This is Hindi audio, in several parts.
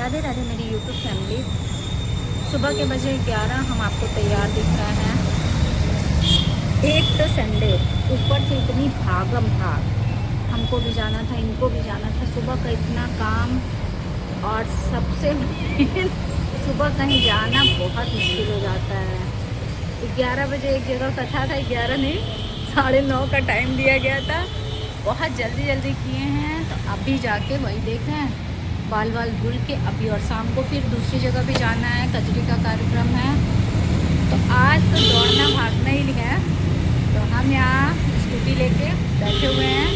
राधे राधे मेरी यूट्यूब फैमिली। सुबह के बजे 11 हम आपको तैयार दिख रहे हैं। एक तो संडे, ऊपर से इतनी भागम भाग, हमको भी जाना था, इनको भी जाना था। सुबह का इतना काम और सबसे सुबह कहीं जाना बहुत मुश्किल हो जाता है। 11 बजे एक जगह कथा था, 11 नहीं 9:30 का टाइम दिया गया था। बहुत जल्दी जल्दी किए हैं, तो अभी जाके वही देख रहे हैं, बाल धुल के अभी, और शाम को फिर दूसरी जगह भी जाना है, कजरी का कार्यक्रम है। तो आज तो दौड़ना भागना ही है। तो हम यहाँ स्कूटी लेके बैठे हुए हैं,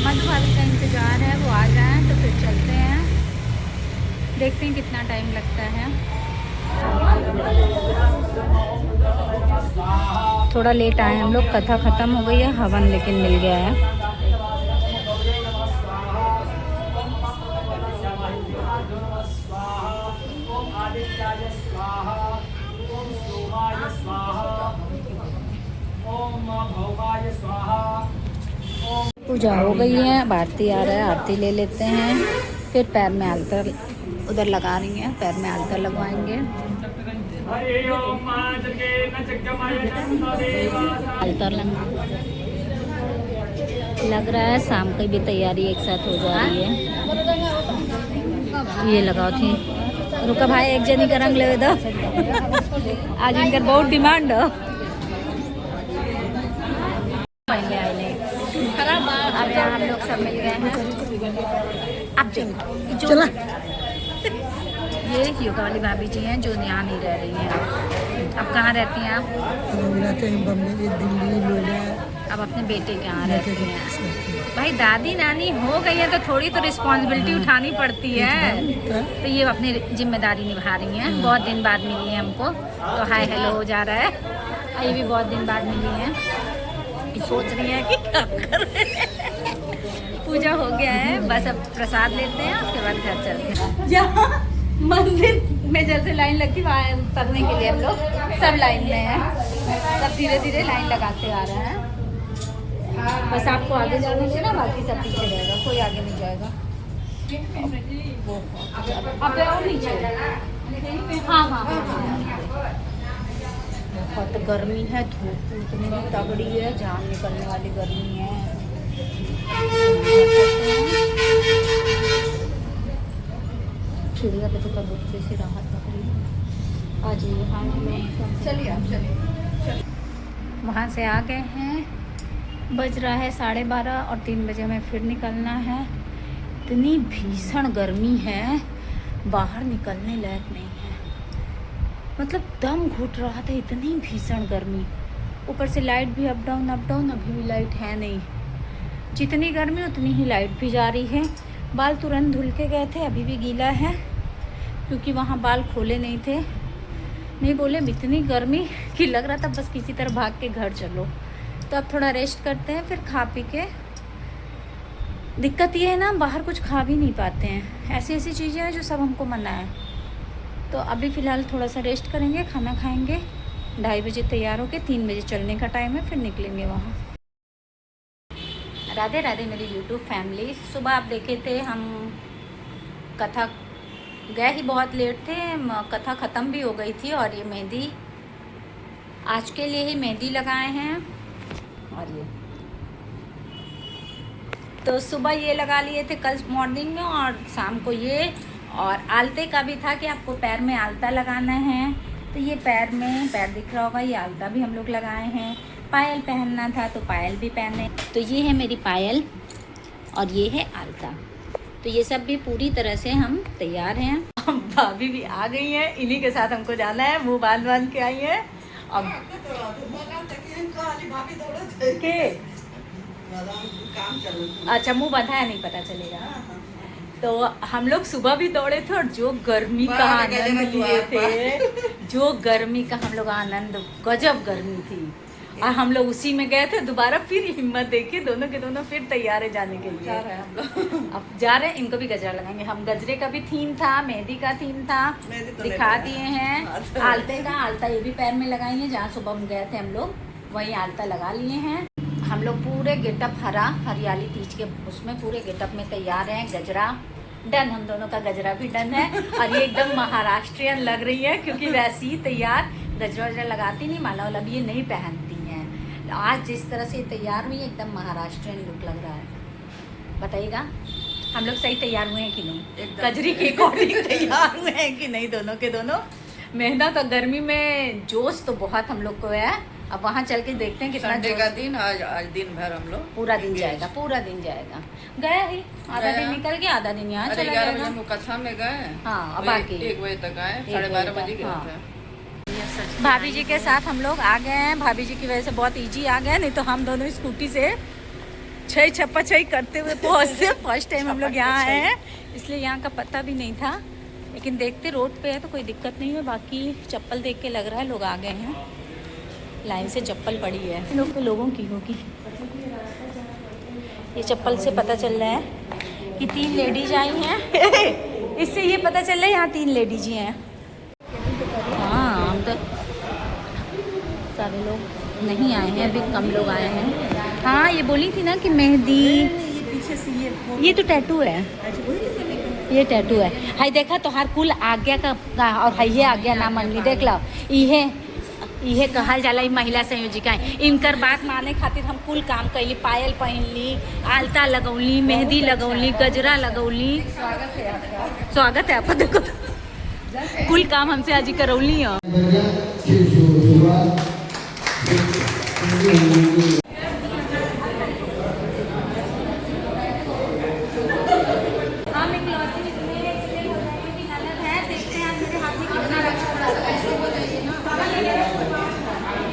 मधु भाभी का इंतज़ार है, वो आ जाएं तो फिर चलते हैं। देखते हैं कितना टाइम लगता है। थोड़ा लेट आए हम लोग, कथा ख़त्म हो गई है, हवन लेकिन मिल गया है। पूजा हो गई है, अब आरती आ रहा है, आरती ले लेते हैं। फिर पैर में आलतर उधर लगा रही हैं, पैर में आलतर लगवाएंगे। आलतर लग रहा है, शाम की भी तैयारी एक साथ हो जा रही है। ये लगाओ थी, रुका भाई, एक जनी का रंग ले दो। आज इनका बहुत डिमांड हो। अब यहाँ हम लोग सब मिल गए हैं। अब चला ये योगा वाली भाभी जी हैं जो यहाँ नहीं रह रही हैं। अब कहाँ रहती हैं आप? रहते हैं बम्बई, दिल्ली, नोएडा। अब अपने बेटे के यहाँ रहती हैं। भाई दादी नानी हो गई है तो थोड़ी तो रिस्पॉन्सिबिलिटी उठानी पड़ती है। तो ये अपनी जिम्मेदारी निभा रही हैं। बहुत दिन बाद मिली है हमको, तो हाय हेलो हो जा रहा है। ये भी बहुत दिन बाद मिली हैं, सोच रही है कि क्या करें। पूजा हो गया है, बस अब प्रसाद लेते हैं, उसके बाद घर चलते हैं। यहाँ मंदिर में जैसे लाइन लगती है उतरने के लिए हम लोग सब लाइन में हैं। सब धीरे धीरे लाइन लगाते आ रहे हैं। बस आपको आगे जाने देना, बाकी सब पीछे रहेगा, कोई आगे नहीं जाएगा। अब और नीचे, हाँ हाँ हाँ। बहुत गर्मी है, धूप इतनी तगड़ी है, जान निकलने वाली गर्मी है। चिड़िया पे तो कबूतर से राहत लग रही है आज। यहाँ चलिए आप चलिए, वहाँ से आ गए हैं। बज रहा है 12:30 और 3 बजे हमें फिर निकलना है। इतनी भीषण गर्मी है, बाहर निकलने लायक नहीं है। मतलब दम घुट रहा था, इतनी भीषण गर्मी। ऊपर से लाइट भी अप डाउन, अभी भी लाइट है नहीं। जितनी गर्मी उतनी ही लाइट भी जा रही है। बाल तुरंत धुल के गए थे, अभी भी गीला है क्योंकि वहाँ बाल खोले नहीं थे। नहीं बोले इतनी गर्मी कि लग रहा था बस किसी तरह भाग के घर चलो। तो अब थोड़ा रेस्ट करते हैं, फिर खा पी के। दिक्कत ये है ना, बाहर कुछ खा भी नहीं पाते हैं। ऐसी ऐसी चीज़ें हैं जो सब हमको मना है। तो अभी फ़िलहाल थोड़ा सा रेस्ट करेंगे, खाना खाएंगे। 2:30 बजे तैयार होके 3 बजे चलने का टाइम है, फिर निकलेंगे वहाँ। राधे राधे मेरी यूट्यूब फैमिली। सुबह आप देखे थे हम कथा गए ही बहुत लेट थे, कथा ख़त्म भी हो गई थी। और ये मेहंदी आज के लिए ही मेहंदी लगाए हैं। और ये तो सुबह ये लगा लिए थे कल मॉर्निंग में, और शाम को ये। और आलते का भी था कि आपको पैर में आलता लगाना है, तो ये पैर में, पैर दिख रहा होगा, ये आलता भी हम लोग लगाए हैं। पायल पहनना था तो पायल भी पहने। तो ये है मेरी पायल और ये है आलता। तो ये सब भी पूरी तरह से हम तैयार हैं। भाभी भी आ गई हैं, इन्हीं के साथ हमको जाना है। मुँह बांध के आई हैं। अब अच्छा, मुँह बंधा है, नहीं पता चलेगा। तो हम लोग सुबह भी दौड़े थे, और जो गर्मी का आनंद लिए थे, जो गर्मी का हम लोग आनंद, गजब गर्मी थी। और हम लोग उसी में गए थे। दोबारा फिर हिम्मत देखिए, दोनों के दोनों फिर तैयार है जाने के लिए। अब जा रहे हैं, इनको भी गजरा लगाएंगे हम। गजरे का भी थीम था, मेहंदी का थीम था, दिखा दिए हैं। आलते का, आलता ये भी पैर में लगाएंगे। जहाँ सुबह हम गए थे हम लोग, वहीं आलता लगा लिए हैं। हम लोग पूरे गेटअप हरियाली तीज के उसमें पूरे गेटअप में तैयार हैं। गजरा डन, हम दोनों का गजरा भी डन है। और ये एकदम महाराष्ट्रियन लग रही है क्योंकि वैसी ही तैयार, गजरा वजरा लगाती नहीं, माला वाला भी ये नहीं पहनती हैं। आज जिस तरह से तैयार हुई एकदम महाराष्ट्रियन लुक लग रहा है। बताइएगा हम लोग सही तैयार हुए हैं कि नहीं, गजरी के अकॉर्डिंग तैयार हुए हैं कि नहीं, दोनों के दोनों। मेहनत और गर्मी में जोश तो बहुत हम लोग को है। अब वहाँ चल के देखते हैं कितना संडे का दिन, आज दिन भर हम लोग पूरा दिन जाएगा, पूरा दिन जाएगा। गया ही आधा दिन निकल गया, आधा दिन यहाँ चला जाएगा। कथा में गए, हाँ, अब बाकी 1 बजे तक आए, 12:30 बजे गए थे। भाभी जी के साथ हम लोग आ गए हैं। भाभी जी की वजह से बहुत इजी आ गए, नहीं तो हम दोनों स्कूटी से छई छप्पा छई करते हुए पहुँचते। फर्स्ट टाइम हम लोग यहाँ आए हैं, इसलिए यहाँ का पता भी नहीं था। लेकिन देखते रोड पे है तो कोई दिक्कत नहीं है। बाकी चप्पल देख के लग रहा है लोग आ गए हैं, लाइन से चप्पल पड़ी है। लोग तो लोगों की होगी, ये चप्पल से पता चल रहा है कि 3 लेडीज आई हैं। इससे ये पता चल रहा है यहाँ 3 लेडीज ही हैं। हाँ, हम तो सारे लोग नहीं आए हैं, अभी कम लोग आए हैं। हाँ, ये बोली थी ना कि मेहंदी, ये तो टैटू है, ये टैटू है। हाय देखा तो हर कुल आज्ञा का और हाय ये आज्ञा ना मनली, देख लो इहे कहल जाला ई महिला संयोजिका है। इनकर बात माने खातिर हम कुल काम कैली, पायल पहनली, आलता लगौली, मेहंदी लगौली, गजरा लगौली। स्वागत है आपका। देखो कुल काम हमसे आज ही करौली है। हम इकलौती इसलिए हो रहे हैं कि गलत है। देखते हैं मेरे हाथ में कितना रक्षा है।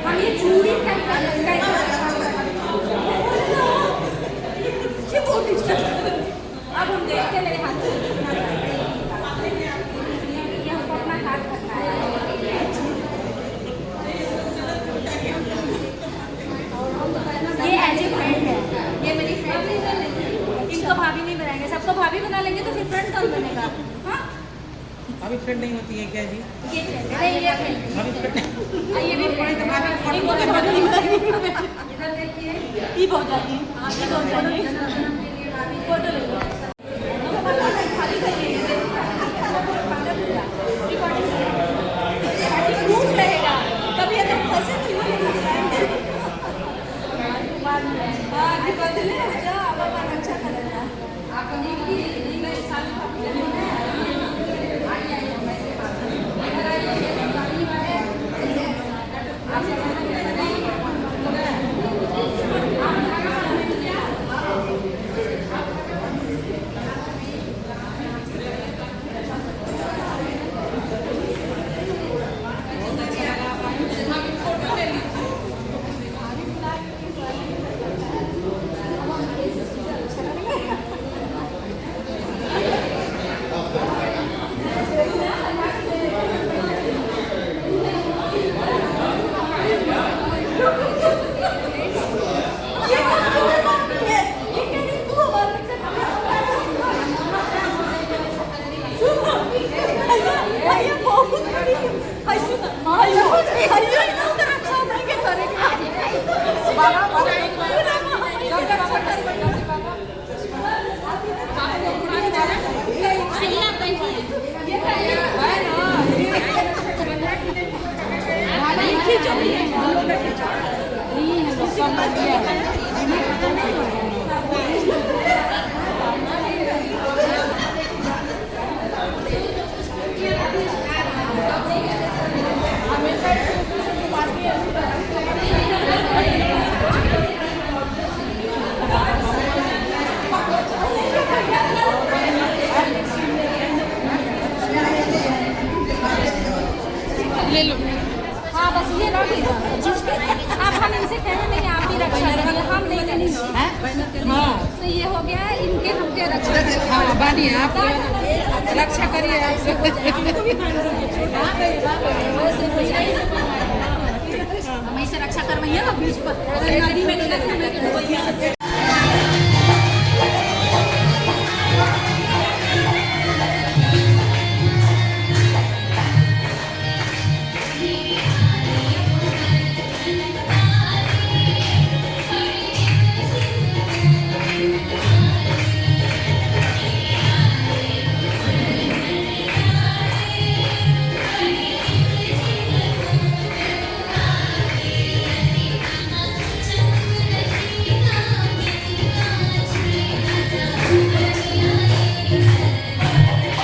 हम ये चूड़ी अब हम देखते हैं मेरे हाथ में ये हमको अपना हाथ रखना है। ये एज ए फ्रेंड है, ये मेरी फ्रेंड है। इनको भाभी नहीं बनाएंगे, सबको भाभी बना लेंगे तो फिर फ्रेंड कौन बनेगा? हाँ, अभी फ्रेंड नहीं होती है क्या जी? ये फ्रेंड है, ये फ्रेंड अभी फ्रेंड ये भी फ्रेंड है। इनको तो भाभी नहीं बनाएंगे। इधर देखिए, ये बहुत जाती है, ये बहुत जाती है। फोटो ले लो। खाली करिए, प्रूफ रहेगा, कभी अगर फंसे तो बदले हो जाओ, अब अपन अच्छा करेगा। ले लो। हाँ बस ये ना अब हम इनसे कहें नहीं आप भी रक्षा करिए, हम नहीं करेंगे। हाँ तो ये हो गया इनके हमके रक्षा। हाँ बानी आप रक्षा करिए। हम इसे रक्षा करवाइए ना बीच पर, नदी में नहीं रखना।